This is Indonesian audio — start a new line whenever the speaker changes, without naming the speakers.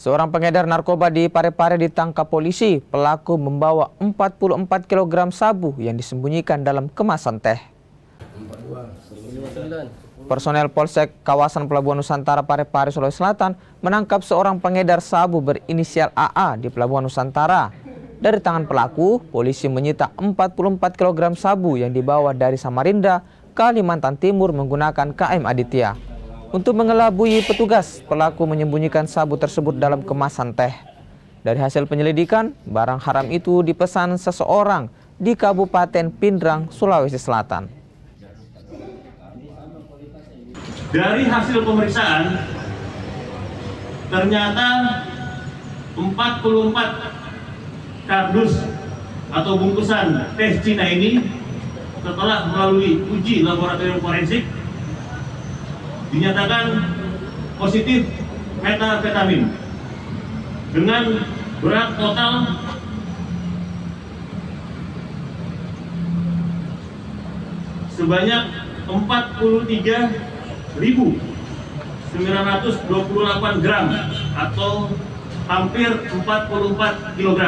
Seorang pengedar narkoba di Parepare ditangkap polisi. Pelaku membawa 44 kg sabu yang disembunyikan dalam kemasan teh. Personel Polsek kawasan Pelabuhan Nusantara Parepare, Sulawesi Selatan menangkap seorang pengedar sabu berinisial AA di Pelabuhan Nusantara. Dari tangan pelaku, polisi menyita 44 kg sabu yang dibawa dari Samarinda, Kalimantan Timur menggunakan KM Aditya. Untuk mengelabui petugas, pelaku menyembunyikan sabu tersebut dalam kemasan teh. Dari hasil penyelidikan, barang haram itu dipesan seseorang di Kabupaten Pindrang, Sulawesi Selatan.
Dari hasil pemeriksaan, ternyata 44 kardus atau bungkusan teh Cina ini setelah melalui uji laboratorium forensik dinyatakan positif metamfetamin dengan berat total sebanyak 43.928 gram atau hampir 44 kg.